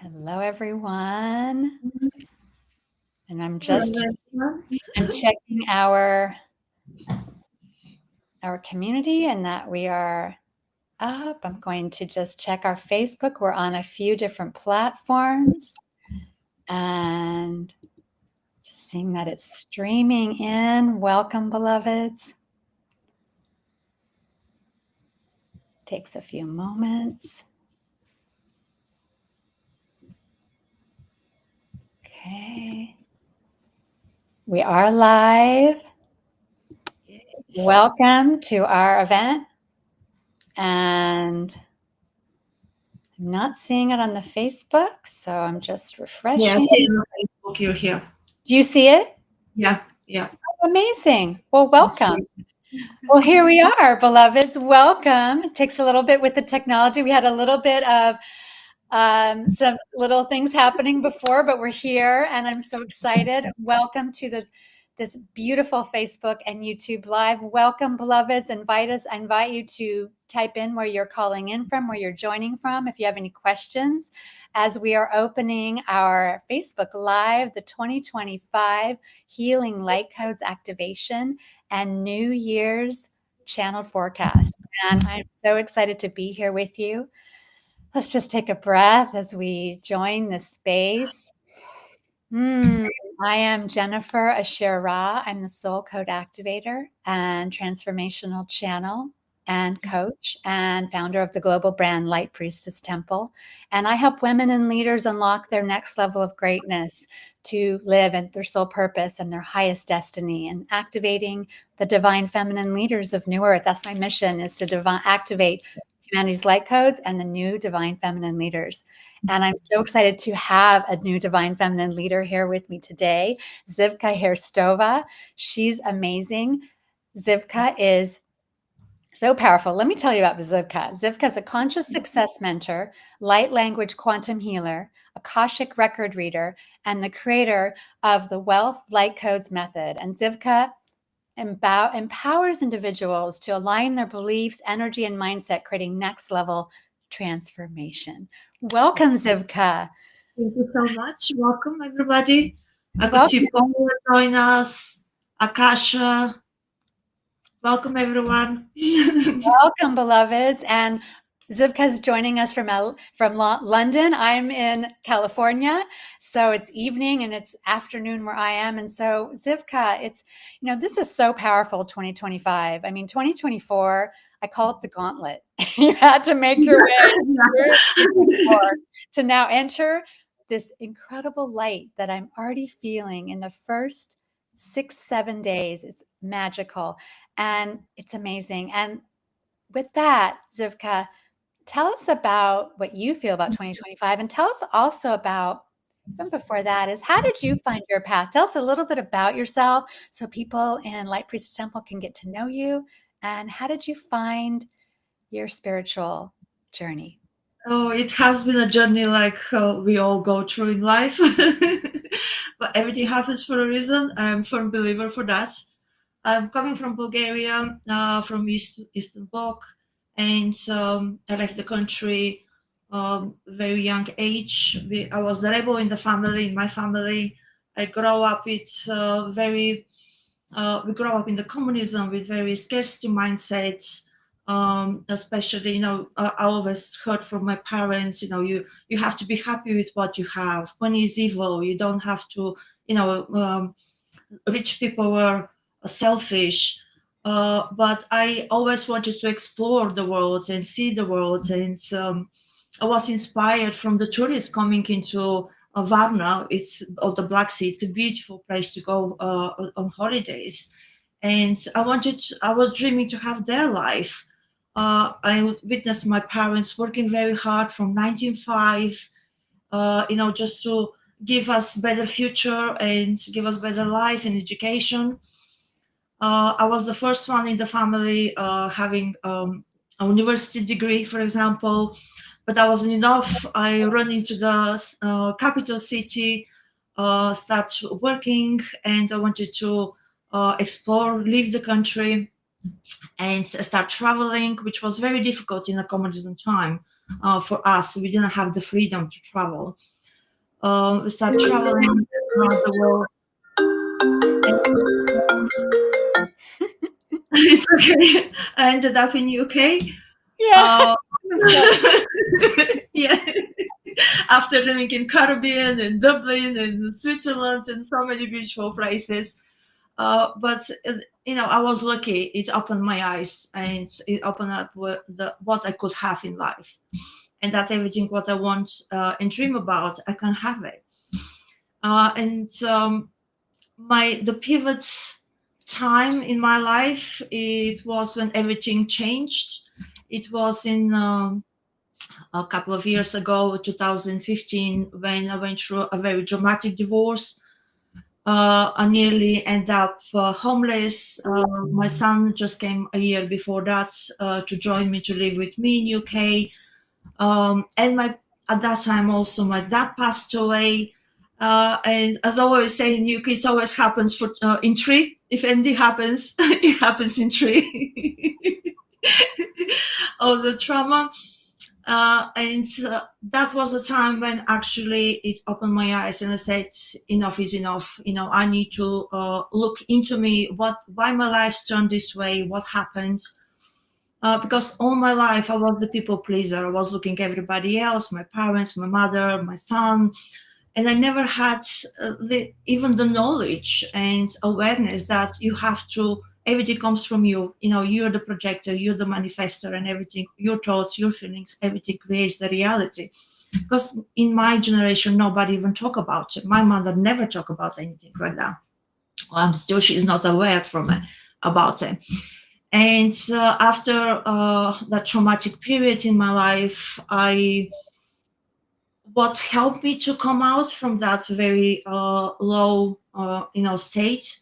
Hello, everyone. And I'm Hello, just everyone. I'm checking our community and that we are up. I'm going to just check our Facebook. We're on a few different platforms and just seeing that it's streaming in. Welcome, beloveds. Takes a few moments. Okay. We are live. Yes. Welcome to our event. And I'm not seeing it on the Facebook, so I'm just Yeah, refreshing. see on Facebook you're here. Do you see it? Yeah. Amazing. Well, I welcome. see. Well, here we are, beloveds. Welcome. It takes a little bit with the technology. We had a little bit of some little things happening before, but we're here and I'm so excited. Welcome to this beautiful Facebook and YouTube live. Welcome, beloveds. I invite you to type in where you're calling in from, where you're joining from, if you have any questions, as we are opening our Facebook Live, the 2025 Healing Light Codes Activation and New Year's Channeled Forecast. And I'm so excited to be here with you. Let's just take a breath as we join this space. I am Jennifer Ashira. I'm the Soul Code Activator and Transformational Channel and coach and founder of the global brand Light Priestess Temple. And I help women and leaders unlock their next level of greatness to live in their soul purpose and their highest destiny and activating the divine feminine leaders of New Earth. That's my mission, is to activate humanity's light codes and the new divine feminine leaders. And I'm so excited to have a new divine feminine leader here with me today, Zhivka Hristova. She's amazing. Zhivka is so powerful. Let me tell you about Zhivka. Zhivka is a conscious success mentor, light language quantum healer, Akashic record reader, and the creator of the Wealth Light Codes method. And Zhivka empowers individuals to align their beliefs, energy, and mindset, creating next level transformation. Welcome, Zhivka. Thank you so much. Welcome, everybody. I could Welcome. see Paul join us, Akasha. Welcome, everyone. Welcome, beloveds. And Zivka is joining us from London. I'm in California, so it's evening and it's afternoon where I am. And so, Zivka, this is so powerful. 2025. I mean, 2024. I call it the gauntlet. You had to make your way through 2024 to now enter this incredible light that I'm already feeling in the first 6-7 days. It's magical and it's amazing. And with that, Zivka, tell us about what you feel about 2025 and tell us also about, even before that, is how did you find your path? Tell us a little bit about yourself so people in Light Priestess Temple can get to know you. And how did you find your spiritual journey? Oh, it has been a journey like we all go through in life. But everything happens for a reason. I'm a firm believer for that. I'm coming from Bulgaria, from Eastern Bloc, and I left the country very young age. I was the rebel in the family, in my family. I grew up with we grow up in the communism with very scarcity mindsets. Especially, I always heard from my parents, you have to be happy with what you have. Money is evil. You don't have to, rich people were selfish. But I always wanted to explore the world and see the world. And I was inspired from the tourists coming into Varna. It's on the Black Sea. It's a beautiful place to go on holidays. And I was dreaming to have their life. I witnessed my parents working very hard from 1905, just to give us better future and give us better life and education. I was the first one in the family having a university degree, for example, but that wasn't enough. I ran into the capital city, start working, and I wanted to explore, leave the country, and start traveling, which was very difficult in a communism time. for us. We didn't have the freedom to travel. We started traveling around the world. It's okay. I ended up in UK. Yeah. Uh, That's good. yeah, after living in Caribbean and Dublin and Switzerland and so many beautiful places. But I was lucky. It opened my eyes and it opened up what I could have in life, and that everything what I want and dream about, I can have it. And my the pivot time in my life, it was when everything changed. It was in a couple of years ago, 2015, when I went through a very dramatic divorce. I nearly end up homeless. My son just came a year before that to join me to live with me in UK. And my at that time also my dad passed away. And as I always say in UK, it always happens in three. If anything happens, it happens in three. All the trauma. And that was a time when actually it opened my eyes and I said, enough is enough. I need to look into me, why my life's turned this way, what happened. Because all my life I was the people pleaser. I was looking at everybody else, my parents, my mother, my son, and I never had even the knowledge and awareness that you have to. Everything comes from you. You're the projector, you're the manifester, and everything. Your thoughts, your feelings, everything creates the reality. Because in my generation, nobody even talk about it. My mother never talk about anything like that. She's not aware about it. And after that traumatic period in my life, what helped me to come out from that very low, state,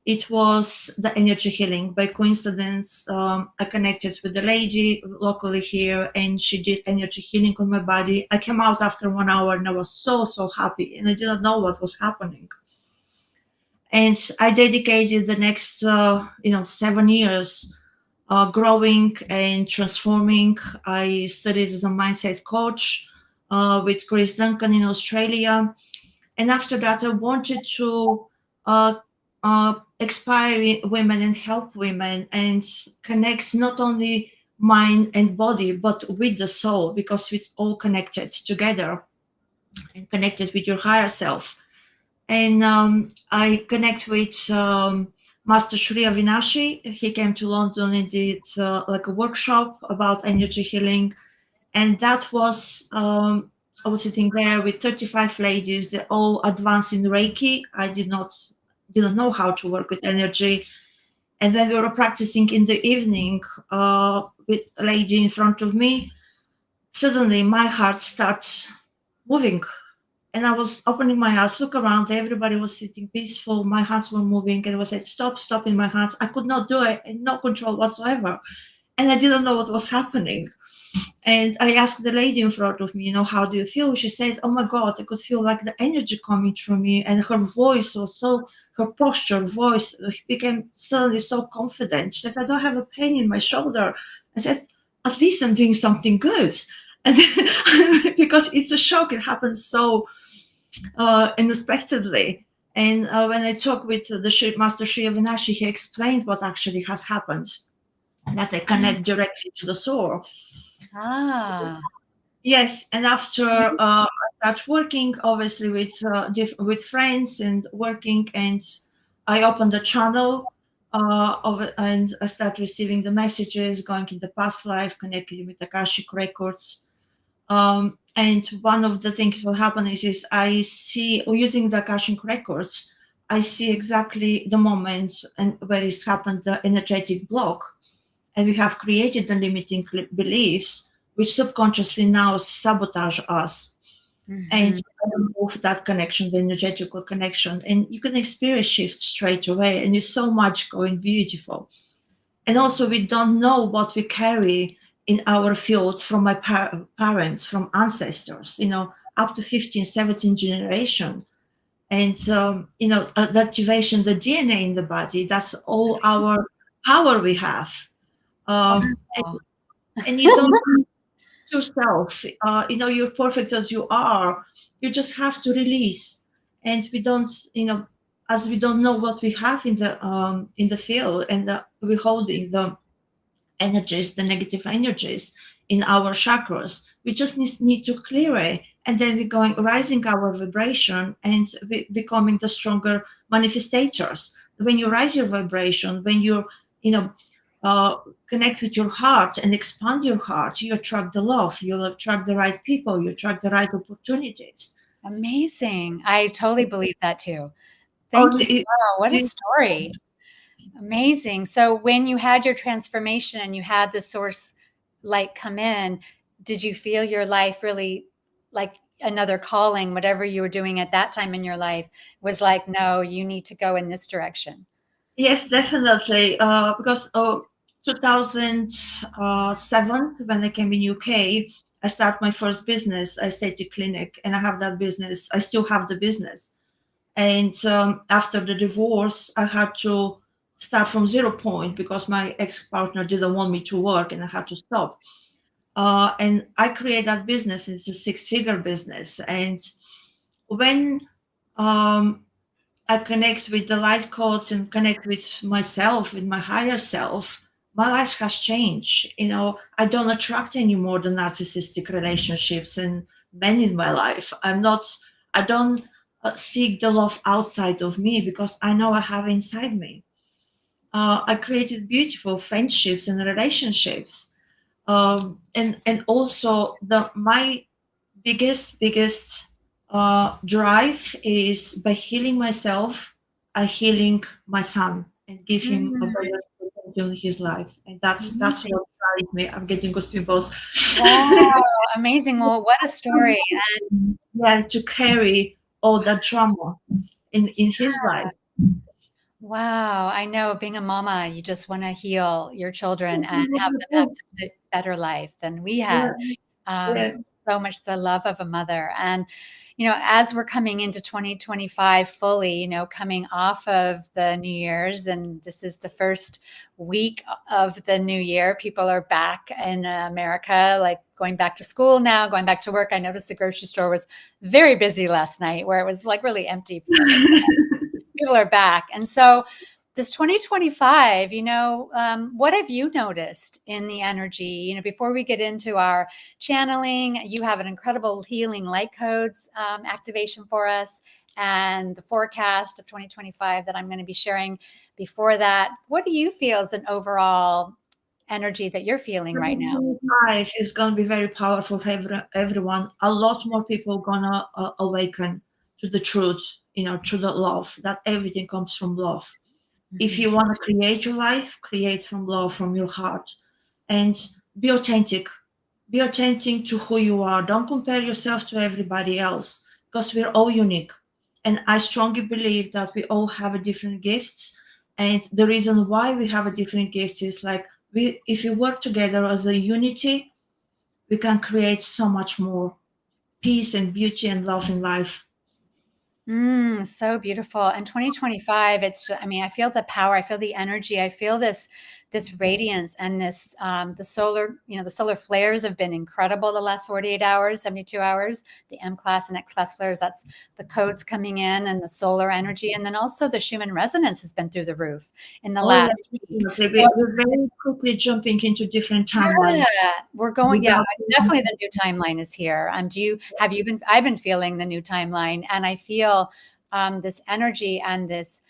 it was the energy healing. By coincidence, I connected with a lady locally here, and she did energy healing on my body. I came out after 1 hour, and I was so happy, and I didn't know what was happening. And I dedicated the next, 7 years growing and transforming. I studied as a mindset coach with Chris Duncan in Australia. And after that, I wanted to uh, inspire women and help women and connect not only mind and body, but with the soul, because it's all connected together and connected with your higher self. And I connect with Master Shri Avinashi. He came to London and did like a workshop about energy healing, and that was I was sitting there with 35 ladies. They all advanced in Reiki. I didn't know how to work with energy, and when we were practicing in the evening with a lady in front of me, suddenly my heart started moving, and I was opening my eyes, look around, everybody was sitting peaceful, my hands were moving, and I was said, stop in my hands. I could not do it, and no control whatsoever. And I didn't know what was happening. And I asked the lady in front of me, how do you feel? She said, oh my God, I could feel like the energy coming through me. And her voice was her posture, voice became suddenly so confident. She said, I don't have a pain in my shoulder. I said, at least I'm doing something good. And because it's a shock, it happens so unexpectedly. And when I talked with the Master Shri Avinashi, he explained what actually has happened, that I connect directly to the soul. Ah. Yes, and after I start working, obviously with friends and working, and I opened the channel and I start receiving the messages, going in the past life, connecting with Akashic records. And one of the things what happen is I see, using the Akashic records, I see exactly the moment and where it's happened, the energetic block, and we have created the limiting beliefs which subconsciously now sabotage us. Mhm. And remove that connection, the energetical connection, and you can experience shift straight away, and it's so much going beautiful. And also we don't know what we carry in our field from my parents, from ancestors, up to 15, 17 generation. And the activation, the DNA in the body, that's all our power we have. um, and, Wow. and you don't yourself. You're perfect as you are. You just have to release. And we don't, as we don't know what we have in the field, and we hold in the energies, the negative energies in our chakras. We just need to clear it. And then we're going rising our vibration and becoming the stronger manifestators. When you rise your vibration, when you know, uh, connect with your heart and expand your heart, you attract the love, you attract the right people, you attract the right opportunities. Amazing. I totally believe that too. Oh, Thank you. Wow, what a story. Amazing. So when you had your transformation and you had the source light come in, did you feel your life really like another calling, whatever you were doing at that time in your life was like, no, you need to go in this direction? Yes, definitely. Because 2007, when I came in UK, I started my first business, aesthetic clinic, and I have that business. I still have the business. And after the divorce, I had to start from 0 point because my ex-partner didn't want me to work, and I had to stop. And I created that business. It's a six-figure business. And when um, I connect with the light codes and connect with myself, with my higher self, my life has changed. I don't attract anymore the narcissistic relationships and men in my life. I don't seek the love outside of me because I know I have inside me. I created beautiful friendships and relationships. And also my biggest drive is by healing myself, I healing my son and give him a Mm, better opportunity in his life, and that's amazing. what drives me. I'm getting goosebumps. Wow, amazing. Well, what a story. Yeah, to carry all that drama in his life. Wow, I know being a mama, you just want to heal your children and have them have such a better life than we Yeah, had. yeah. So much the love of a mother. And, as we're coming into 2025 fully, coming off of the New Year's, and this is the first week of the new year, people are back in America, like going back to school now, going back to work. I noticed the grocery store was very busy last night, where it was like really empty for people are back. And so this 2025, what have you noticed in the energy? Before we get into our channeling, you have an incredible healing light codes activation for us and the forecast of 2025 that I'm going to be sharing. Before that, what do you feel is an overall energy that you're feeling right now? 2025 is going to be very powerful for everyone. A lot more people gonna awaken to the truth, to the love, that everything comes from love. If Mhm. you want to create your life, create from love, from your heart, and be authentic. Be authentic to who you are. Don't compare yourself to everybody else because we're all unique. And I strongly believe that we all have a different gifts. And the reason why we have a different gifts is like if we work together as a unity, we can create so much more peace and beauty and love in life. So beautiful. And 2025, I feel the power, I feel the energy, I feel this radiance and this the solar flares have been incredible the last 48 hours, 72 hours, the M class and X class flares, that's the codes coming in and the solar energy. And then also the Schumann resonance has been through the roof in the Oh yes, last week. definitely. So We're very quickly jumping into different yeah, timelines we're going. Yeah, without. definitely the new timeline is here. Have you been? I've been feeling the new timeline, and I feel this energy and this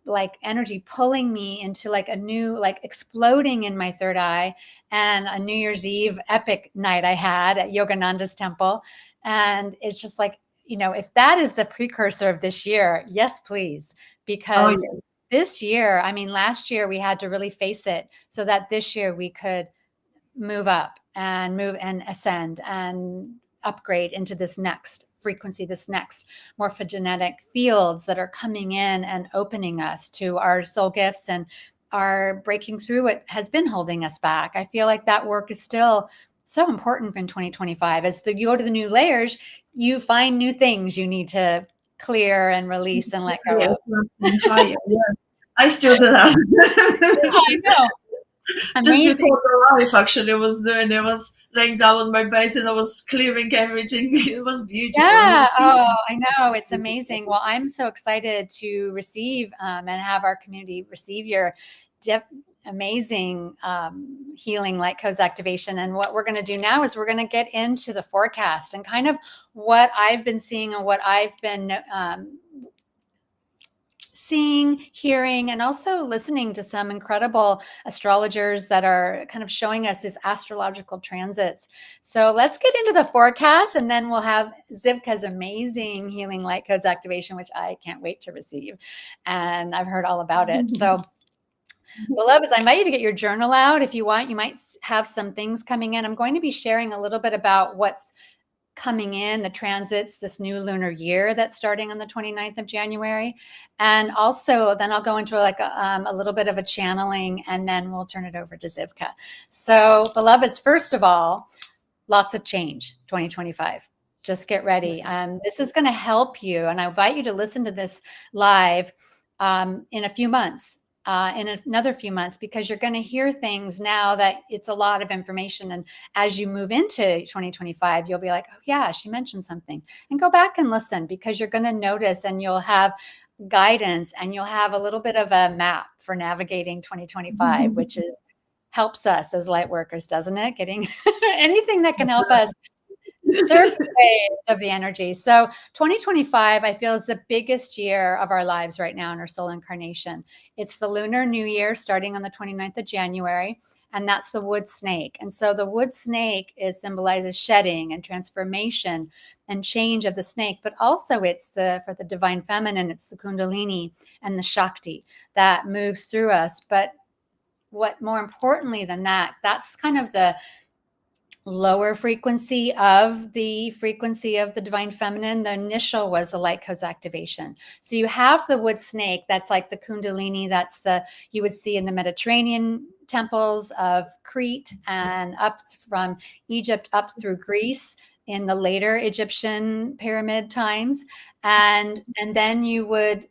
like energy pulling me into like a new, like exploding in my third eye, and a New Year's Eve epic night I had at Yogananda's temple, and it's just like, if that is the precursor of this year, yes, please, Oh because yes. this year, last year we had to really face it so that this year we could move up and move and ascend and upgrade into this next frequency, this next morphogenetic fields that are coming in and opening us to our soul gifts and are breaking through what has been holding us back. I feel like that work is still so important in 2025. As you go to the new layers, you find new things you need to clear and release and let go Yes, of. something higher. Yeah. I still do that. I know. Just Amazing. before the life, actually, I was doing. There was laying down on my bed and I was clearing everything. It was beautiful. You Yeah. see? Oh, I know. It's amazing. Well, I'm so excited to receive and have our community receive your amazing healing light codes activation. And what we're going to do now is we're going to get into the forecast and kind of what I've been seeing and what I've been seeing, hearing, and also listening to some incredible astrologers that are kind of showing us these astrological transits. So let's get into the forecast, and then we'll have Zhivka's amazing healing light codes activation, which I can't wait to receive. And I've heard all about it. So beloveds, I invite you to get your journal out if you want. You might have some things coming in. I'm going to be sharing a little bit about what's coming in, the transits, this new lunar year that's starting on the 29th of January. And also then I'll go into like a little bit of a channeling, and then we'll turn it over to Zhivka. So beloveds, first of all, lots of change, 2025. Just get ready. This is going to help you. And I invite you to listen to this live in a few months. In another few months, because you're going to hear things now that it's a lot of information. And as you move into 2025, you'll be like, oh yeah, she mentioned something, and go back and listen, because you're going to notice and you'll have guidance and you'll have a little bit of a map for navigating 2025, which is helps us as light workers, doesn't it? Getting anything that can help us surf the waves of the energy. So 2025, I feel, is the biggest year of our lives right now in our soul incarnation. It's the Lunar New Year starting on the 29th of January, and that's the wood snake. And so the wood snake symbolizes shedding and transformation and change of the snake, but also it's for the divine feminine, it's the Kundalini and the Shakti that moves through us. But what more importantly than that, that's kind of the lower frequency of the divine feminine. The initial was the light codes activation. So you have the wood snake, that's like the Kundalini, you would see in the Mediterranean temples of Crete and up from Egypt up through Greece in the later Egyptian pyramid times. And then you would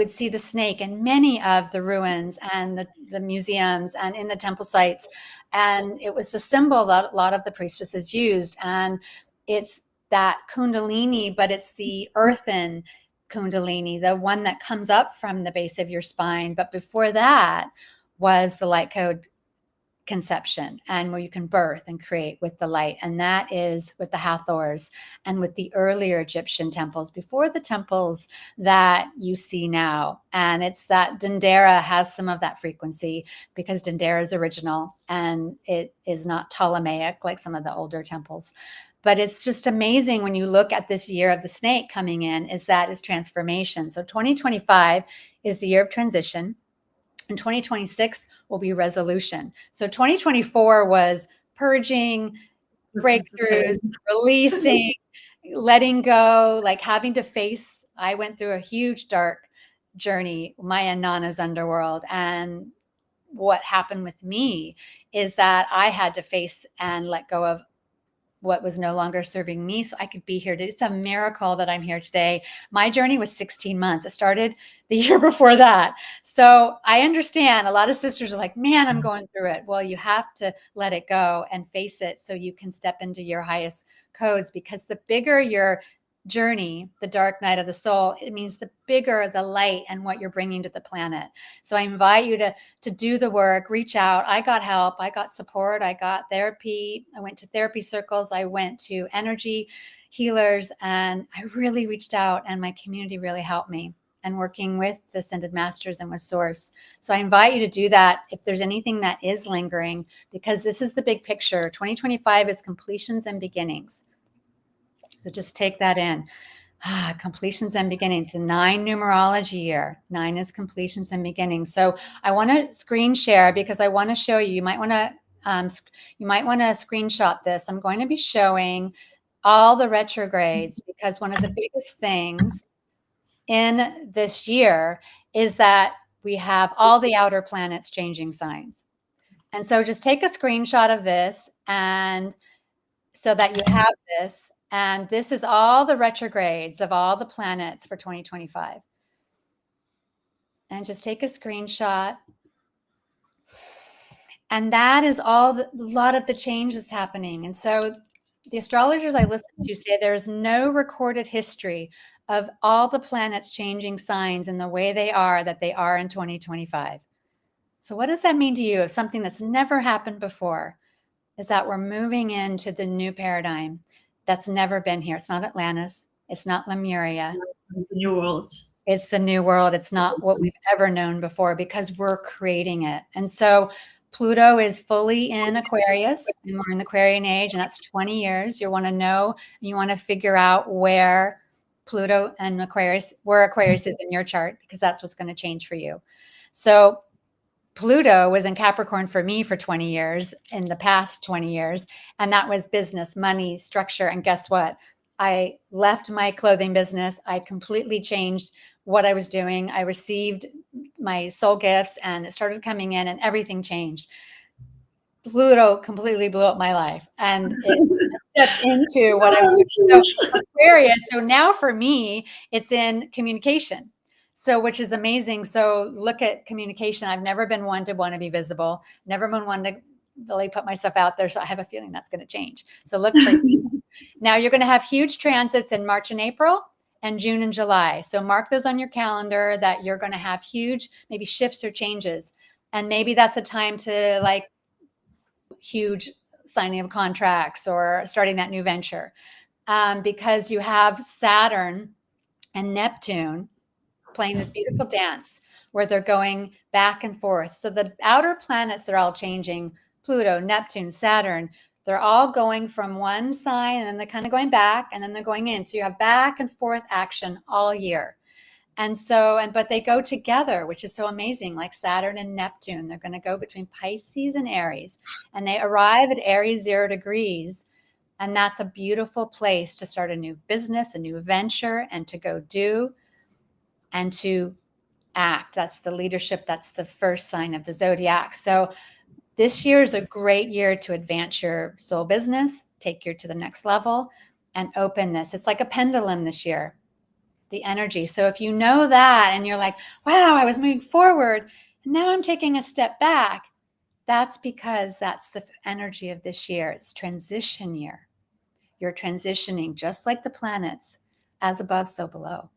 see the snake in many of the ruins and the museums and in the temple sites. And it was the symbol that a lot of the priestesses used. And it's that Kundalini, but it's the earthen Kundalini, the one that comes up from the base of your spine. But before that was the light code conception, and where you can birth and create with the light. And that is with the Hathors and with the earlier Egyptian temples, before the temples that you see now. And it's that Dendera has some of that frequency, because Dendera is original and it is not Ptolemaic like some of the older temples. But it's just amazing when you look at this year of the snake coming in, is that it's transformation. So 2025 is the year of transition. And 2026 will be resolution. So 2024 was purging, breakthroughs, releasing, letting go, like having to face. I went through a huge dark journey, my and Nana's underworld. And what happened with me is that I had to face and let go of what was no longer serving me, so I could be here. It's a miracle that I'm here today. My journey was 16 months. It started the year before that. So I understand a lot of sisters are like, man, I'm going through it. Well, you have to let it go and face it so you can step into your highest codes, because the bigger your journey, the dark night of the soul, it means the bigger the light and what you're bringing to the planet. So I invite you to do the work, reach out. I got help, I got support, I got therapy. I went to therapy circles, I went to energy healers, and I really reached out, and my community really helped me, and working with the Ascended Masters and with Source. So I invite you to do that if there's anything that is lingering, because this is the big picture. 2025 is completions and beginnings. So just take that in. Completions and beginnings. A 9 numerology year. 9 is completions and beginnings. So I want to screen share, because I want to show you. You might want to screenshot this. I'm going to be showing all the retrogrades, because one of the biggest things in this year is that we have all the outer planets changing signs. And so just take a screenshot of this, and so that you have this. And this is all the retrogrades of all the planets for 2025. And just take a screenshot. And that is a lot of the change that's happening. And so the astrologers I listen to say there's no recorded history of all the planets changing signs in the way they are that they are in 2025. So what does that mean to you? If something that's never happened before is that we're moving into the new paradigm that's never been here. It's not Atlantis. It's not Lemuria. The new world. It's the new world. It's not what we've ever known before because we're creating it. And so Pluto is fully in Aquarius, and we're in the Aquarian age, and that's 20 years. You want to know, you want to figure out where Pluto and Aquarius, where Aquarius is in your chart, because that's what's going to change for you. So Pluto was in Capricorn for me for 20 years, in the past 20 years, and that was business, money, structure. And guess what? I left my clothing business. I completely changed what I was doing. I received my soul gifts and it started coming in and everything changed. Pluto completely blew up my life and it stepped into what I was doing. So Aquarius. So now for me, it's in communication. So, which is amazing. So look at communication. I've never been one to want to be visible, never been one to really put myself out there. So I have a feeling that's going to change. So look for now you're going to have huge transits in March and April and June and July. So mark those on your calendar that you're going to have huge, maybe shifts or changes. And maybe that's a time to like huge signing of contracts or starting that new venture, because you have Saturn and Neptune playing this beautiful dance where they're going back and forth. So the outer planets, they're all changing. Pluto, Neptune, Saturn, they're all going from one sign and then they're kind of going back and then they're going in. So you have back and forth action all year. And so, but they go together, which is so amazing, like Saturn and Neptune. They're going to go between Pisces and Aries, and they arrive at Aries 0 degrees. And that's a beautiful place to start a new business, a new venture, and to go do and to act. That's the leadership. That's the first sign of the zodiac. So this year is a great year to advance your soul business, take you to the next level, and open this. It's like a pendulum this year, the energy. So if you know that and you're like, wow, I was moving forward, and now I'm taking a step back, that's because that's the energy of this year. It's transition year. You're transitioning just like the planets, as above, so below.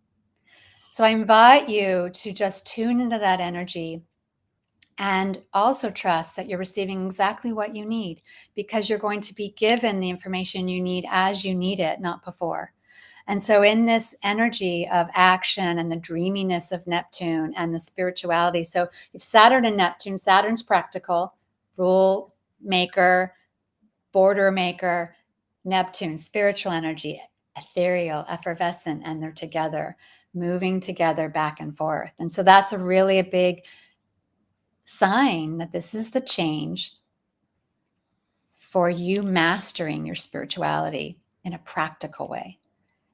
So I invite you to just tune into that energy and also trust that you're receiving exactly what you need, because you're going to be given the information you need as you need it, not before. And so in this energy of action and the dreaminess of Neptune and the spirituality, so if Saturn and Neptune, Saturn's practical, rule maker, border maker, Neptune, spiritual energy, ethereal, effervescent, and they're together, moving together back and forth. And so that's a big sign that this is the change for you mastering your spirituality in a practical way.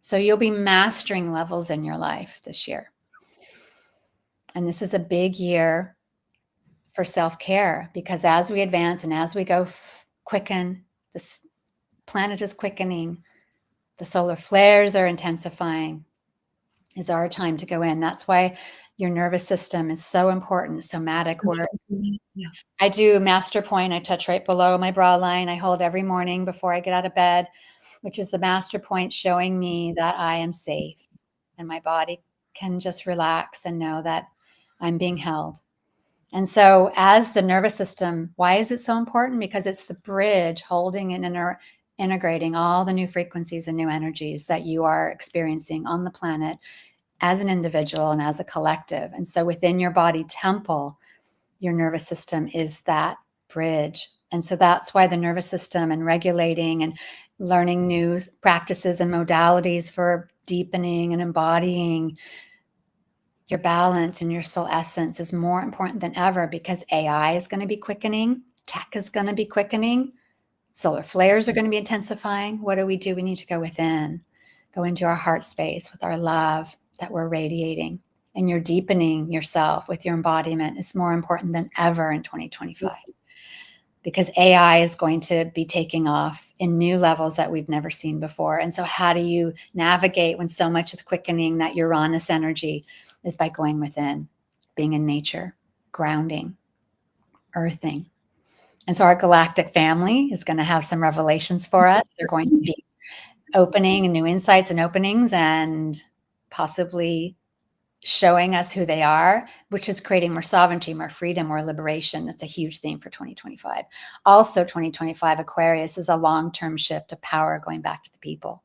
So you'll be mastering levels in your life this year. And this is a big year for self-care, because as we advance and as we go quicken, this planet is quickening, the solar flares are intensifying, is our time to go in. That's why your nervous system is so important, somatic work. Yeah. I do master point. I touch right below my bra line. I hold every morning before I get out of bed, which is the master point showing me that I am safe and my body can just relax and know that I'm being held. And so as the nervous system, why is it so important? Because it's the bridge holding and integrating all the new frequencies and new energies that you are experiencing on the planet as an individual and as a collective. And so within your body temple, your nervous system is that bridge. And so that's why the nervous system and regulating and learning new practices and modalities for deepening and embodying your balance and your soul essence is more important than ever, because AI is going to be quickening, tech is going to be quickening, solar flares are going to be intensifying. What do? We need to go within, go into our heart space with our love that we're radiating. And you're deepening yourself with your embodiment is more important than ever in 2025, because AI is going to be taking off in new levels that we've never seen before. And so how do you navigate when so much is quickening? That Uranus energy is by going within, being in nature, grounding, earthing, And so our galactic family is going to have some revelations for us. They're going to be opening new insights and openings and possibly showing us who they are, which is creating more sovereignty, more freedom, more liberation. That's a huge theme for 2025. Also, 2025 Aquarius is a long-term shift of power going back to the people.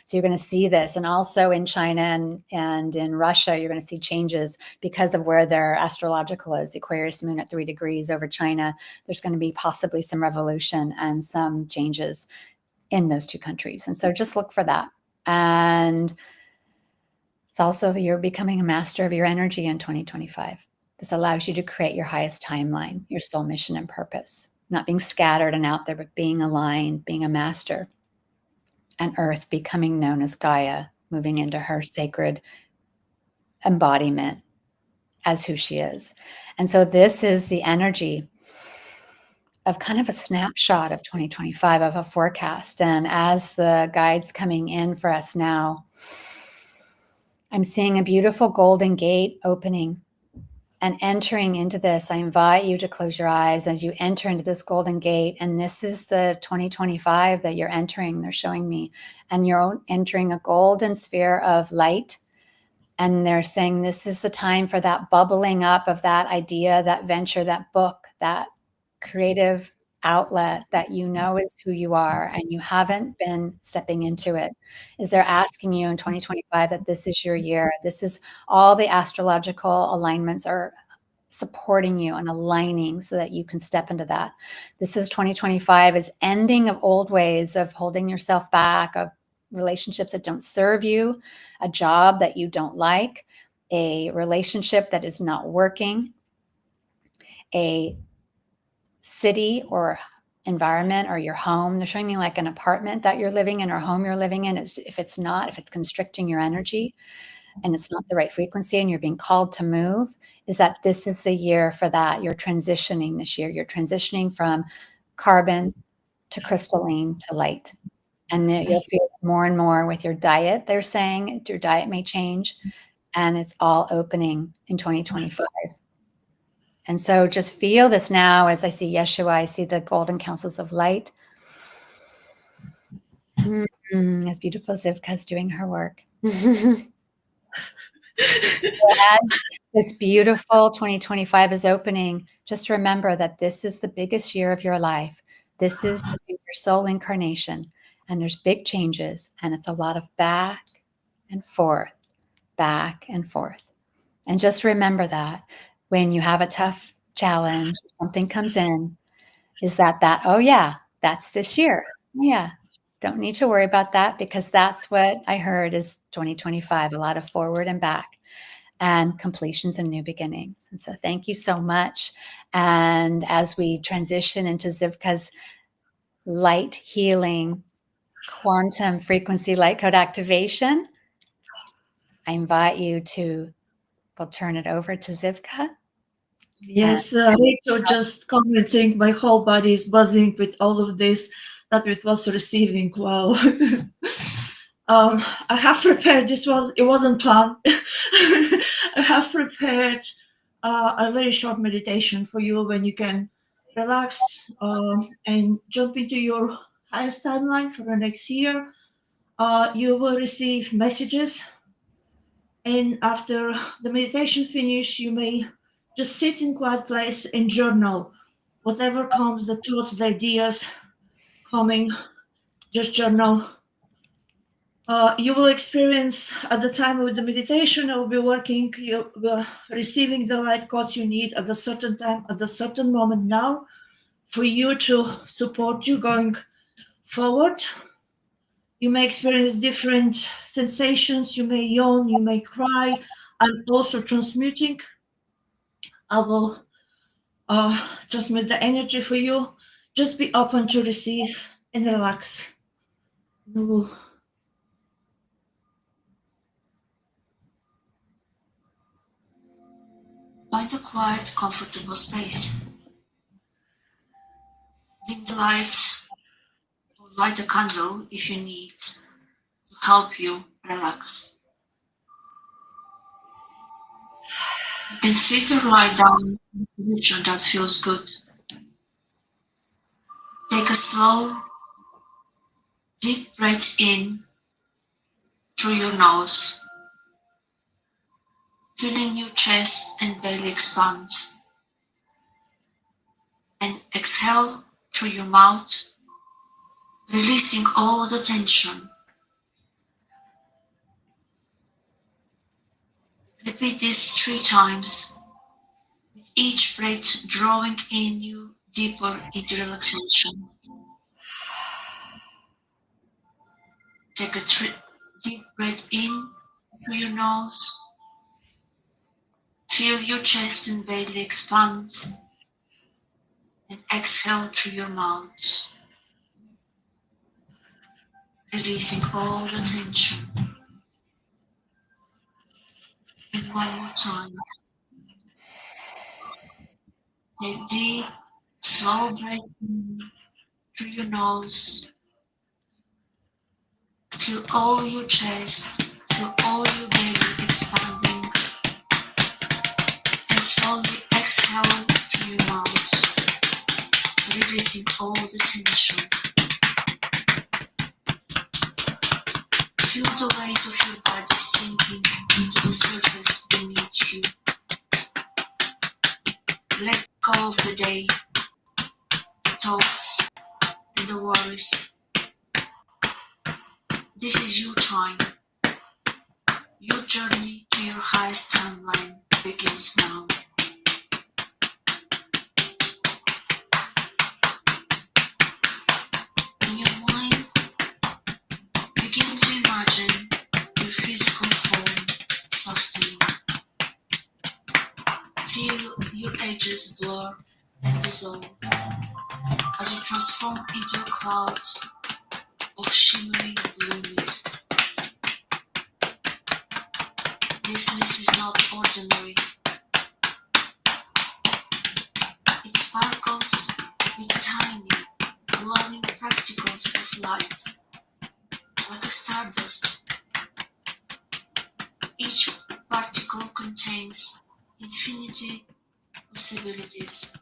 So you're going to see this. And also in China and in Russia, you're going to see changes because of where their astrological is. The Aquarius moon at 3 degrees over China. There's going to be possibly some revolution and some changes in those two countries. And so just look for that. And it's also you're becoming a master of your energy in 2025. This allows you to create your highest timeline, your soul mission and purpose, not being scattered and out there, but being aligned, being a master. And Earth becoming known as Gaia, moving into her sacred embodiment as who she is. And so this is the energy of kind of a snapshot of 2025, of a forecast. And as the guide's coming in for us now, I'm seeing a beautiful golden gate opening and entering into this. I invite you to close your eyes as you enter into this golden gate. And this is the 2025 that you're entering, they're showing me. And you're entering a golden sphere of light. And they're saying this is the time for that bubbling up of that idea, that venture, that book, that creative outlet that you know is who you are and you haven't been stepping into it. Is they're asking you in 2025 that this is your year. This is all the astrological alignments are supporting you and aligning so that you can step into that. This is 2025 is ending of old ways of holding yourself back, of relationships that don't serve you, a job that you don't like, a relationship that is not working, a city or environment or your home. They're showing me like an apartment that you're living in or home you're living in. If it's constricting your energy and it's not the right frequency and you're being called to move, is that this is the year for that. You're transitioning this year. You're transitioning from carbon to crystalline to light. And you'll feel more and more with your diet. They're saying your diet may change and it's all opening in 2025. And so just feel this now as I see Yeshua, I see the golden counsels of light. As beautiful Zhivka's doing her work. As this beautiful 2025 is opening, just remember that this is the biggest year of your life. This is your soul incarnation, and there's big changes, and it's a lot of back and forth, back and forth. And just remember that when you have a tough challenge, something comes in, is that, oh yeah, that's this year. Yeah, don't need to worry about that because that's what I heard is 2025, a lot of forward and back and completions and new beginnings. And so thank you so much. And as we transition into Zhivka's light healing, quantum frequency light code activation, I invite you to, we'll turn it over to Zhivka. Yes, Rachel, just commenting, my whole body is buzzing with all of this that it was receiving. Wow. I have prepared, it wasn't planned. I have prepared a very short meditation for you when you can relax and jump into your highest timeline for the next year. You will receive messages, and after the meditation finish, you may just sit in quiet place and journal. Whatever comes, the thoughts, the ideas coming, just journal. You will experience at the time of the meditation, you will be working, you will receiving the light codes you need at a certain time, at a certain moment now, for you to support you going forward. You may experience different sensations. You may yawn, you may cry. I'm also transmuting. I will transmit the energy for you. Just be open to receive and relax. Ooh. Find a quiet, comfortable space. Dim the lights or light a candle if you need to help you relax. You can sit or lie down in a position that feels good. Take a slow, deep breath in through your nose, feeling your chest and belly expand. And exhale through your mouth, releasing all the tension. Repeat this 3 times, with each breath drawing in you deeper into relaxation. Take a deep breath in through your nose. Feel your chest and belly expand, and exhale through your mouth, releasing all the tension. And one more time. Take deep, slow breath in through your nose. Feel all your chest, feel all your belly expanding, and slowly exhale through your mouth, releasing all the tension. Feel the weight of your body sinking into the surface beneath you. Let go of the day, the thoughts, and the worries. This is your time. Your journey to your highest timeline begins now. In your mind, begin to imagine your physical form softening. Feel your edges blur and dissolve as you transform into a cloud of shimmering blue mist. This mist is not ordinary. It sparkles with tiny, glowing particles of light, like a stardust. Each particle contains infinity possibilities,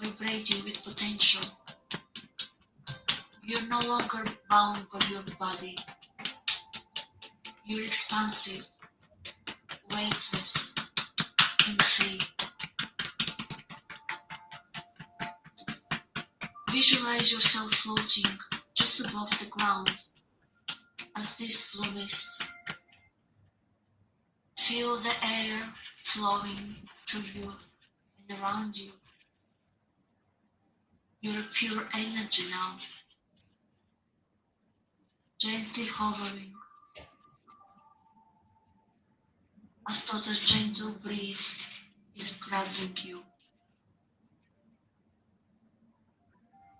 vibrating with potential. You're no longer bound by your body. You're expansive, weightless, and free. Visualize yourself floating just above the ground as this blue mist. Feel the air flowing through you and around you. You're a pure energy now, gently hovering as though the gentle breeze is cradling you.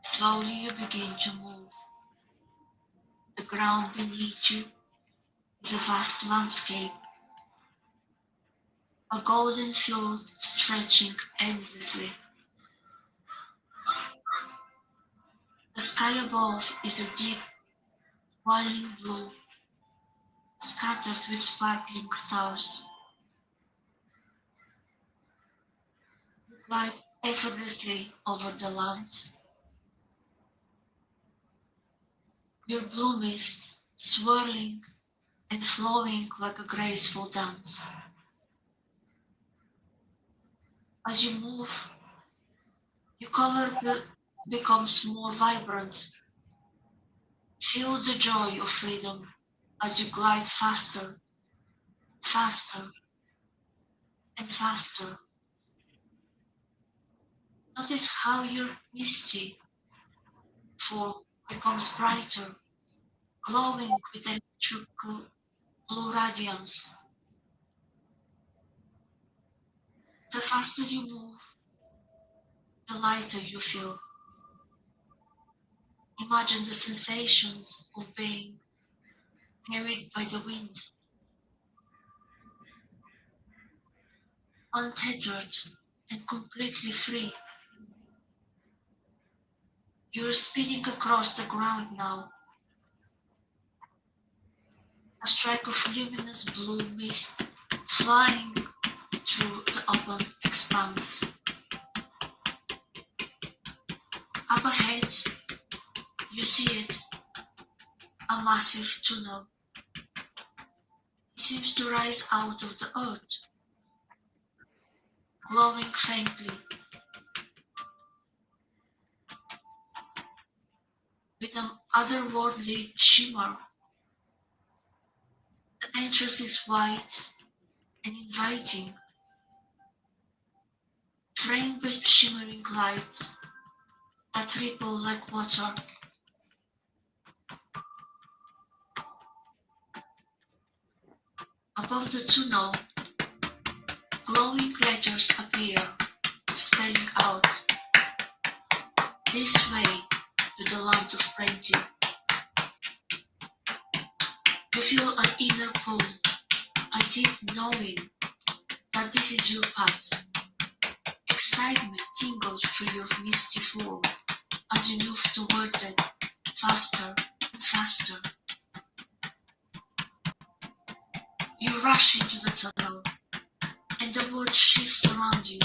Slowly you begin to move. The ground beneath you is a vast landscape, a golden field stretching endlessly. The sky above is a deep, swirling blue, scattered with sparkling stars. You glide effortlessly over the land. Your blue mist swirling and flowing like a graceful dance. As you move, your color becomes more vibrant. Feel the joy of freedom as you glide faster, faster, and faster. Notice how your misty form becomes brighter, glowing with electrical blue radiance. The faster you move, the lighter you feel. Imagine the sensations of being carried by the wind, untethered and completely free. You're speeding across the ground now, a strike of luminous blue mist flying through the open expanse. Up ahead, You see it, a massive tunnel. It seems to rise out of the earth, glowing faintly, with an otherworldly shimmer. The entrance is white and inviting, framed with shimmering lights that ripple like water. Above the tunnel, glowing letters appear, spelling out, "This way to the land of plenty." You feel an inner pull, a deep knowing that this is your path. Excitement tingles through your misty form as you move towards it, faster and faster. You rush into the tunnel, and the world shifts around you.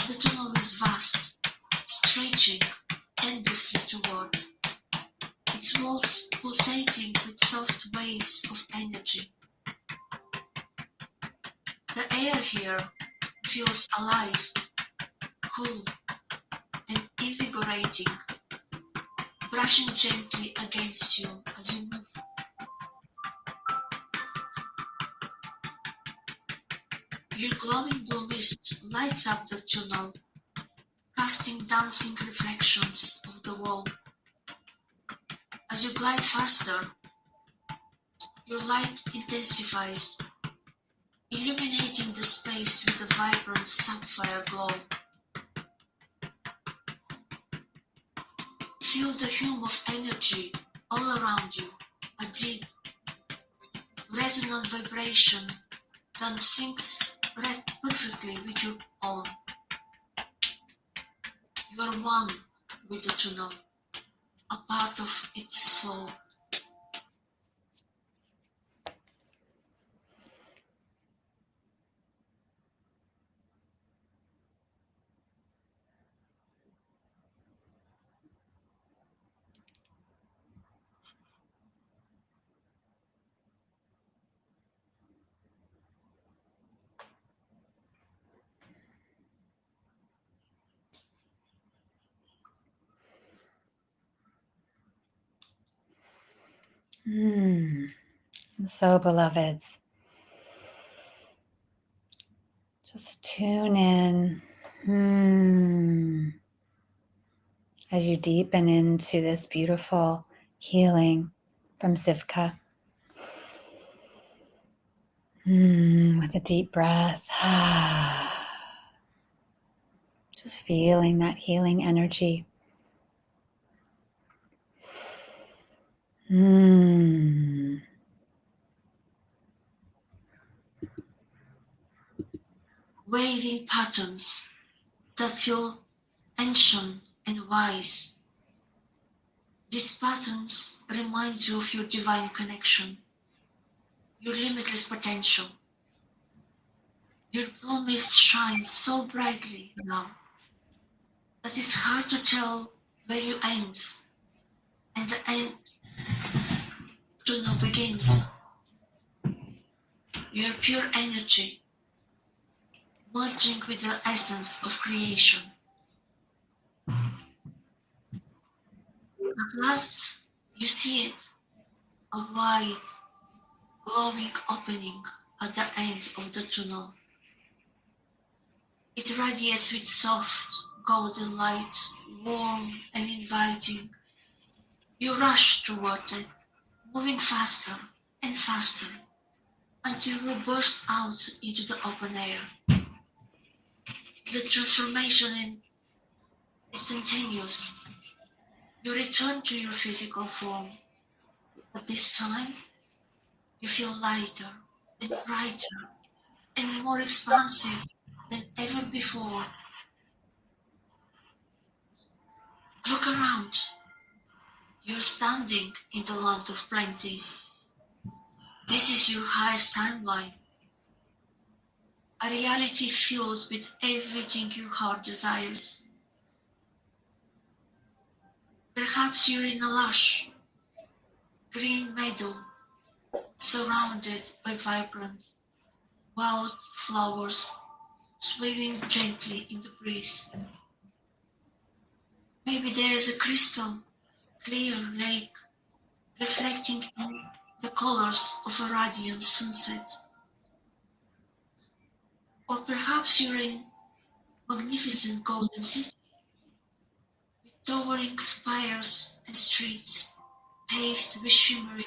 The tunnel is vast, stretching endlessly toward, its walls pulsating with soft waves of energy. The air here feels alive, cool, and invigorating, brushing gently against you as you move. Your glowing blue mist lights up the tunnel, casting dancing reflections of the wall. As you glide faster, your light intensifies, illuminating the space with a vibrant sapphire glow. Feel the hum of energy all around you, a deep, resonant vibration that syncs perfectly with your own. You are one with the tunnel, a part of its flow. So, beloveds, just tune in as you deepen into this beautiful healing from Zhivka. With a deep breath, just feeling that healing energy. Waving patterns that feel ancient and wise. These patterns remind you of your divine connection, your limitless potential. Your blue mist shines so brightly now that it's hard to tell where you end and the end to know begins. You are pure energy, merging with the essence of creation. At last, you see it, a wide, glowing opening at the end of the tunnel. It radiates with soft, golden light, warm and inviting. You rush toward it, moving faster and faster until you burst out into the open air. The transformation is instantaneous. You return to your physical form, but this time you feel lighter and brighter and more expansive than ever before. Look around. You're standing in the land of plenty. This is your highest timeline, a reality filled with everything your heart desires. Perhaps you're in a lush, green meadow, surrounded by vibrant, wild flowers swaying gently in the breeze. Maybe there's a crystal clear lake reflecting in the colors of a radiant sunset. Or perhaps you're in magnificent golden city with towering spires and streets paved with shimmering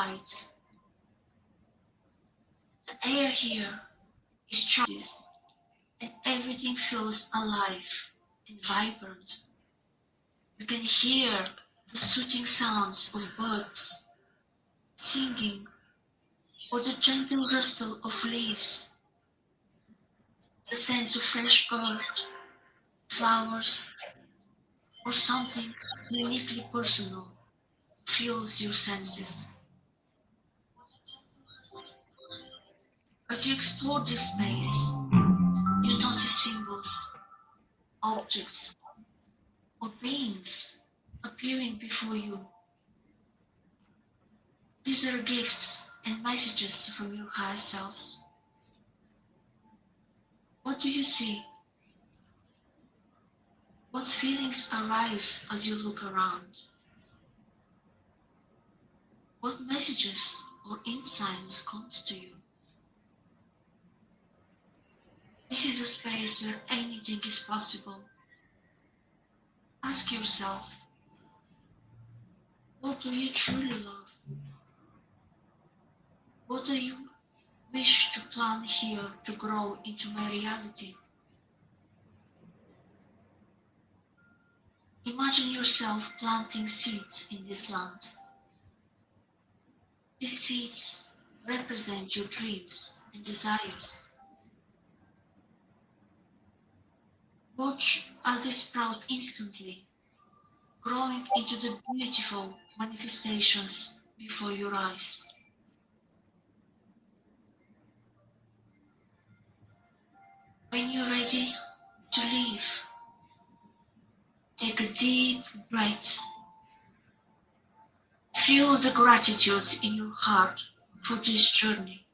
light. The air here is charged and everything feels alive and vibrant. You can hear the soothing sounds of birds singing or the gentle rustle of leaves, the sense of fresh earth, flowers, or something uniquely personal fills your senses. As you explore this space, you notice symbols, objects, or beings appearing before you. These are gifts and messages from your higher selves. What do you see? What feelings arise as you look around? What messages or insights come to you? This is a space where anything is possible. Ask yourself, what do you truly love? What do you wish to plant here to grow into my reality? Imagine yourself planting seeds in this land. These seeds represent your dreams and desires. Watch as they sprout instantly, growing into the beautiful manifestations before your eyes. When you're ready to leave, take a deep breath. Feel the gratitude in your heart for this journey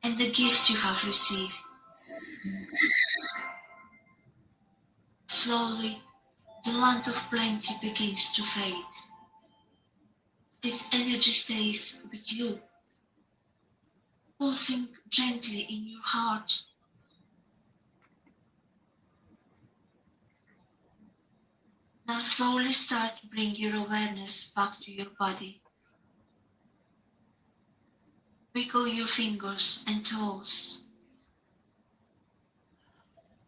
and the gifts you have received. Slowly, the land of plenty begins to fade. Its energy stays with you, pulsing gently in your heart. Now slowly start to bring your awareness back to your body. Wiggle your fingers and toes.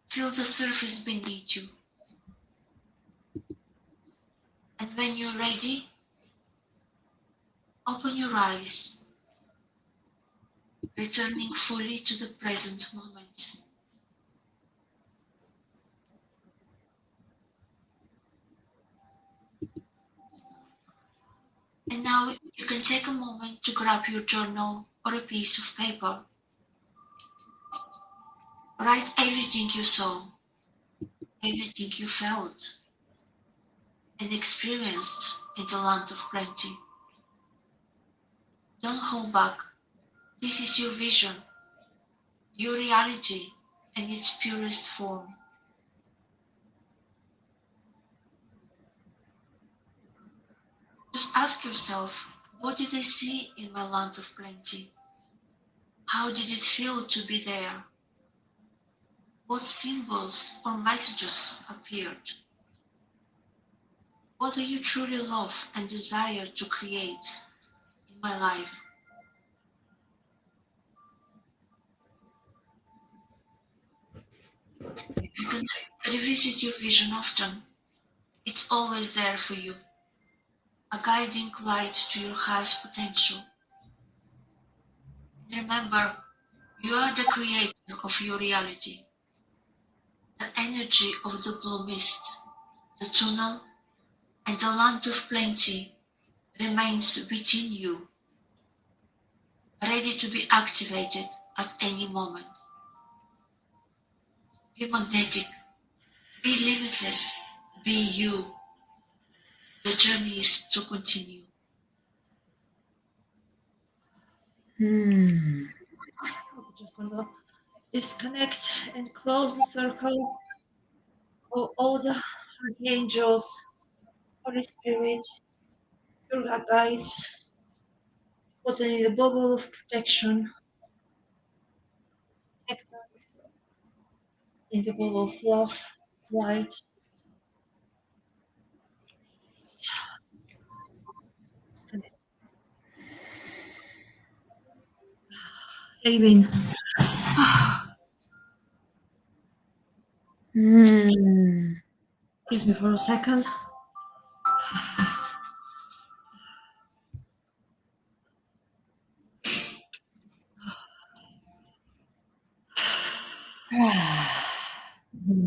Feel the surface beneath you. And when you're ready, open your eyes, returning fully to the present moment. And now you can take a moment to grab your journal or a piece of paper. Write everything you saw, everything you felt and experienced in the land of plenty. Don't hold back. This is your vision, your reality in its purest form. Just ask yourself, what did I see in my land of plenty? How did it feel to be there? What symbols or messages appeared? What do you truly love and desire to create in my life? You can revisit your vision often. It's always there for you, a guiding light to your highest potential. Remember, you are the creator of your reality. The energy of the blue mist, the tunnel, and the land of plenty remains within you, ready to be activated at any moment. Be magnetic, Be limitless. Be you. The journey is to continue. Hmm. I'm just gonna disconnect and close the circle of all the archangels, Holy Spirit, your guides, put in the bubble of protection, protect us in the bubble of love, light, disconnect. Amen. Hmm. Excuse me for a second.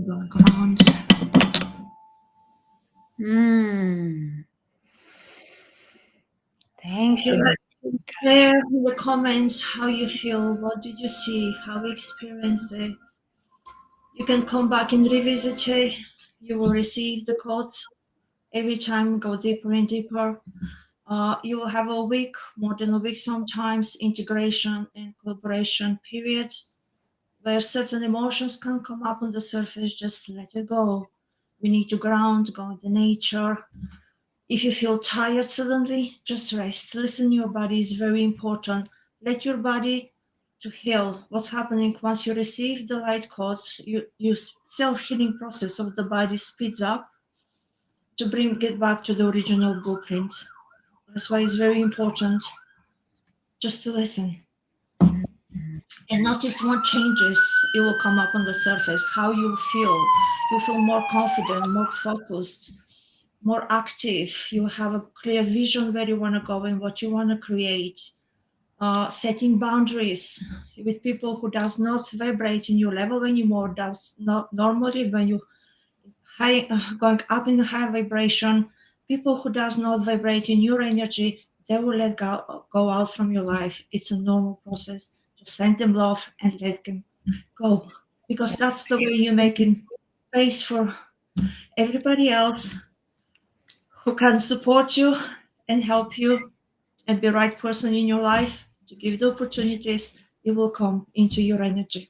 Going around. Hmm. Thank you. Share in the comments how you feel. What did you see? How you experience it? You can come back and revisit it. You will receive the codes every time. Go deeper and deeper. You will have a week, more than a week sometimes, integration and collaboration period where certain emotions can come up on the surface. Just let it go. We need to ground, go into nature. If you feel tired suddenly, just rest. Listen, your body is very important. Let your body to heal. What's happening once you receive the light codes, your self-healing process of the body speeds up to bring it back to the original blueprint. That's why it's very important just to listen and notice what changes it will come up on the surface, how you feel. You feel more confident, more focused, more active. You have a clear vision where you want to go and what you want to create. Setting boundaries with people who does not vibrate in your level anymore. That's not normally when you high going up in the high vibration. People who does not vibrate in your energy, they will let go out from your life. It's a normal process. Just send them love and let them go, because that's the way you're making space for everybody else who can support you and help you and be the right person in your life to give the opportunities. It will come into your energy.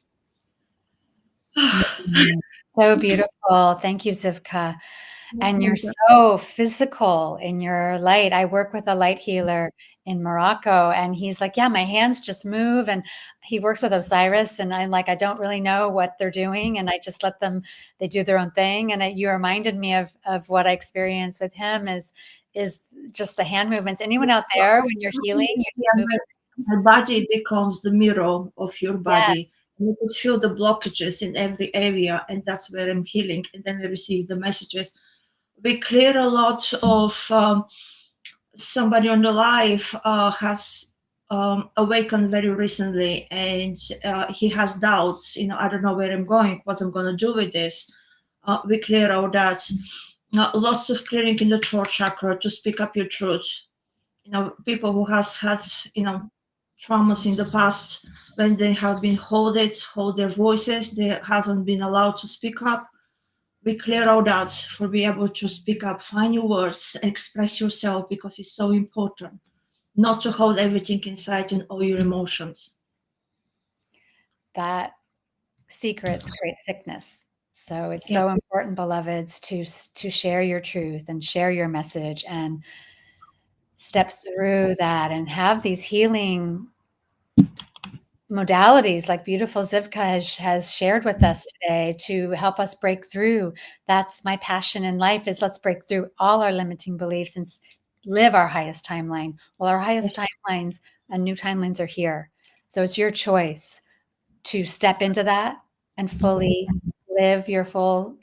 Mm. So beautiful. Thank you, Zivka. And you're so physical in your light. I work with a light healer in Morocco, and he's like, yeah, my hands just move. And he works with Osiris, and I'm like, I don't really know what they're doing. And I just let them, they do their own thing. And you reminded me of what I experienced with him is just the hand movements. Anyone out there, when you're healing, you're just moving. The body becomes the mirror of your Yeah. body. And you could feel the blockages in every area, and that's where I'm healing. And then I receive the messages. We clear a lot of somebody on the live has awakened very recently, and he has doubts. I don't know where I'm going, what I'm going to do with this. We clear all that. Lots of clearing in the throat chakra to speak up your truth. People who has had traumas in the past, when they have been hold their voices, they haven't been allowed to speak up. We clear all that for be able to speak up, find your words, express yourself, because it's so important not to hold everything inside and all your emotions. That secrets create sickness. So it's Yeah. so important, beloveds, to share your truth and share your message and step through that and have these healing modalities like beautiful Zivka has shared with us today to help us break through. That's my passion in life, is let's break through all our limiting beliefs and live our highest timeline. Well, our highest timelines and new timelines are here. So it's your choice to step into that and fully live your full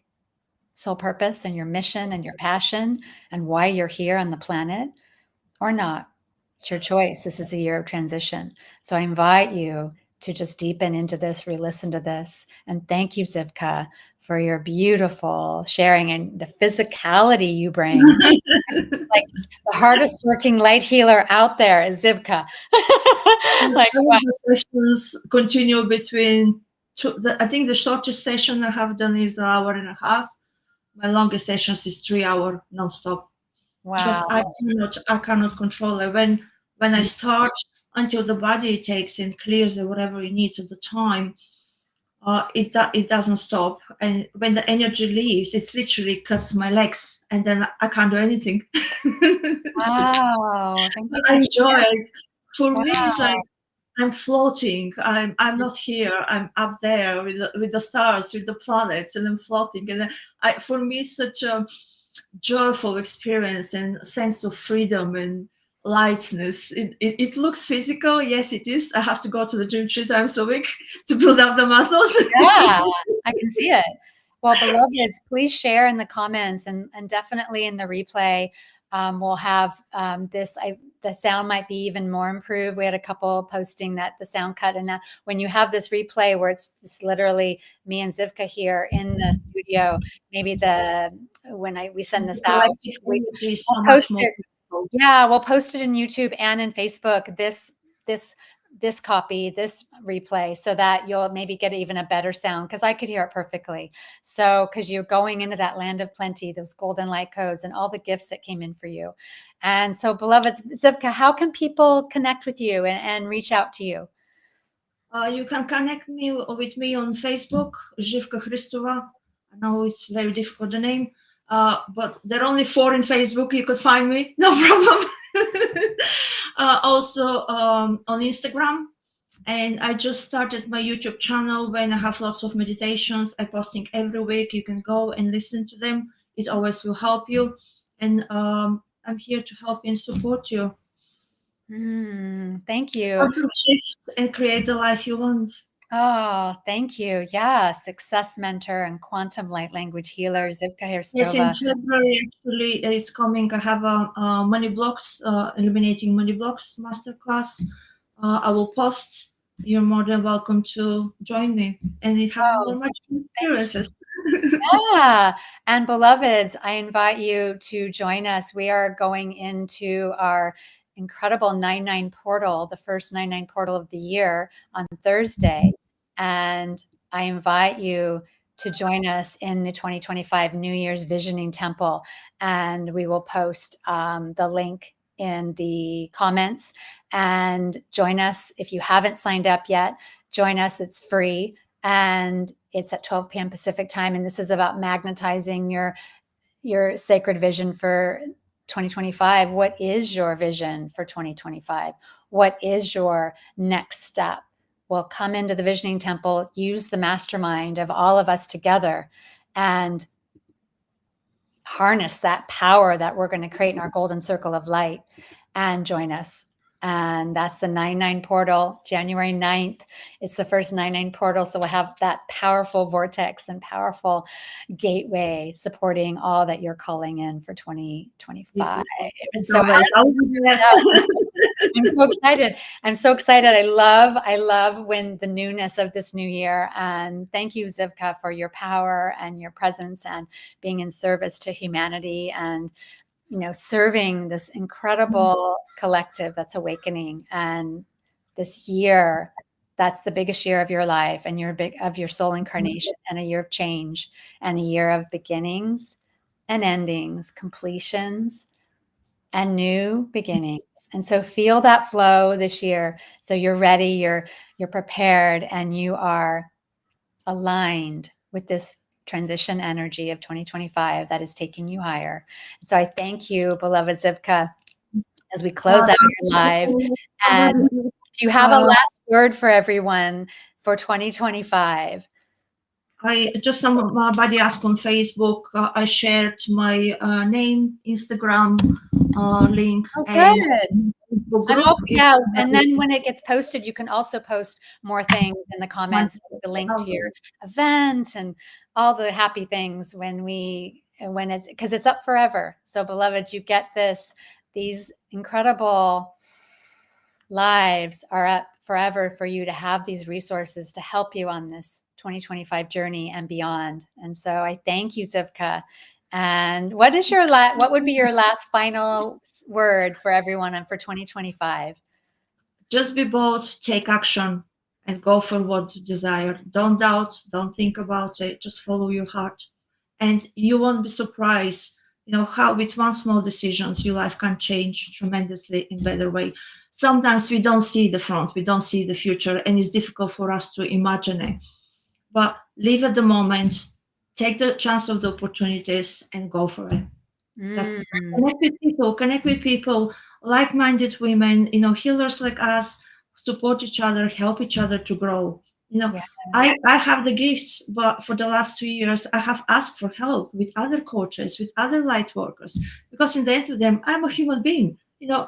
soul purpose and your mission and your passion and why you're here on the planet, or not. It's your choice. This is a year of transition. So I invite you to just deepen into this, re-listen to this. And thank you, Zivka, for your beautiful sharing and the physicality you bring. Like the hardest working light healer out there is Zivka. Like, Some wow. of the sessions continue between I think the shortest session I have done is an hour and a half. My longest sessions is 3 hour nonstop because Wow. I cannot control it. When I start until the body takes and clears whatever it needs at the time, it doesn't stop. And when the energy leaves, it literally cuts my legs, and then I can't do anything. Wow. Thank you I for enjoy sharing. it. For me, it's Wow. like I'm floating. I'm not here. I'm up there with the stars, with the planets, and I'm floating. And for me, it's such a joyful experience and sense of freedom and lightness. It looks physical. Yes, it is. I have to go to the gym 3 times a week to build up the muscles. Yeah, I can see it. Well, beloveds, please share in the comments and definitely in the replay. We'll have the sound might be even more improved. We had a couple posting that the sound cut, and now when you have this replay where it's literally me and Zhivka here in the studio, maybe we send The this out, collective we'll energy is so much post more it. powerful. Yeah, we'll post it in YouTube and in Facebook. This this copy, this replay, so that you'll maybe get even a better sound, because I could hear it perfectly. So, because you're going into that land of plenty, those golden light codes and all the gifts that came in for you. And so, beloved Zhivka, how can people connect with you and reach out to you? You can connect me with me on Facebook, Zhivka Hristova. I know it's very difficult the name, but there are only 4 in Facebook. You could find me, no problem. Also on Instagram, and I just started my YouTube channel when I have lots of meditations. I'm posting every week. You can go and listen to them. It always will help you, and I'm here to help you and support you. Thank you. Help you shift and create the life you want. Oh, thank you. Yeah, success mentor and quantum light language healer, Zhivka Yes, in Hristova. February actually it's coming. I have a money blocks, eliminating money blocks masterclass. I will post. You're more than welcome to join me and have Oh, more much thank you. experiences. Yeah. And beloveds, I invite you to join us. We are going into our incredible 99 portal, the first 99 portal of the year on Thursday. And I invite you to join us in the 2025 New Year's Visioning Temple. And we will post the link in the comments, and join us. If you haven't signed up yet, join us. It's free, and it's at 12 p.m. Pacific time. And this is about magnetizing your sacred vision for 2025. What is your vision for 2025? What is your next step? Well, come into the Visioning Temple, use the mastermind of all of us together, and harness that power that we're going to create in our golden circle of light, and join us. And that's the 99 portal, January 9th. It's the first 99 portal. So we'll have that powerful vortex and powerful gateway supporting all that you're calling in for 2025. And so Always, as I'll we be open there. it up, I'm so excited. I'm so excited. I love when the newness of this new year. And thank you, Zhivka, for your power and your presence and being in service to humanity, and serving this incredible collective that's awakening. And this year, that's the biggest year of your life, and of your soul incarnation, and a year of change, and a year of beginnings and endings, completions and new beginnings. And so feel that flow this year. So you're ready, you're prepared, and you are aligned with this transition energy of 2025 that is taking you higher. So I thank you, beloved Zhivka, as we close out your live. And do you have a Uh, last word for everyone for 2025? I just somebody asked on Facebook. I shared my name, Instagram link, Oh, and good. Facebook And group. If and then when it gets posted, you can also post more things in the comments, the link to your event and all the happy things when it's, because it's up forever. So beloveds, you get this. These incredible lives are up forever for you to have these resources to help you on this 2025 journey and beyond. And so I thank you, Zhivka. And what would be your last final word for everyone and for 2025? just be bold, take action, and go for what you desire. Don't doubt, don't think about it. Just follow your heart, and you won't be surprised, how with one small decisions your life can change tremendously in better way. Sometimes we don't see the front, we don't see the future, and it's difficult for us to imagine it. But live at the moment, take the chance of the opportunities, and go for it. That's Mm. connect with people, like-minded women, healers like us, support each other, help each other to grow. You know, I, Yes. I have the gifts, but for the last 2 years, I have asked for help with other coaches, with other light workers, because in the end of them, I'm a human being.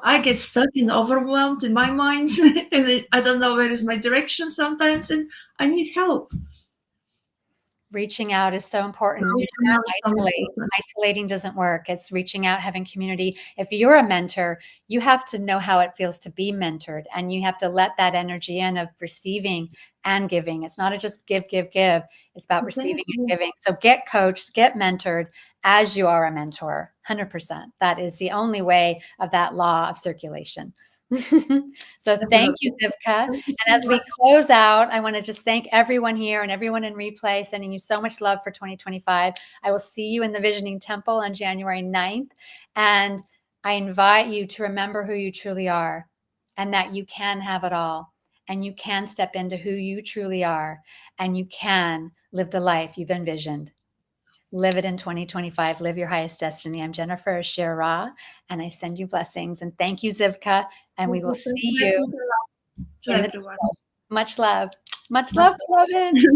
I get stuck and overwhelmed in my mind, and I don't know where is my direction sometimes, and I need help. Reaching out is so important. You I know can't it's so isolate. important. Isolating doesn't work. It's reaching out, having community. If you're a mentor, you have to know how it feels to be mentored, and you have to let that energy in of receiving and giving. It's not a just give, give, give. It's about receiving and Exactly. giving. So get coached, get mentored as you are a mentor. 100%. That is the only way of that law of circulation. So thank you, Definitely. Zhivka. Thank you And so as we much. close out, I want to just thank everyone here and everyone in replay, sending you so much love for 2025. I will see you in the Visioning Temple on January 9th. And I invite you to remember who you truly are and that you can have it all. And you can step into who you truly are. And you can live the life you've envisioned. Live it in 2025. Live your highest destiny. I'm Jennifer Ashira, and I send you blessings. And thank you, Zhivka. And we will Thank see you you to in the everyone. temple. Much love. Much love, beloveds.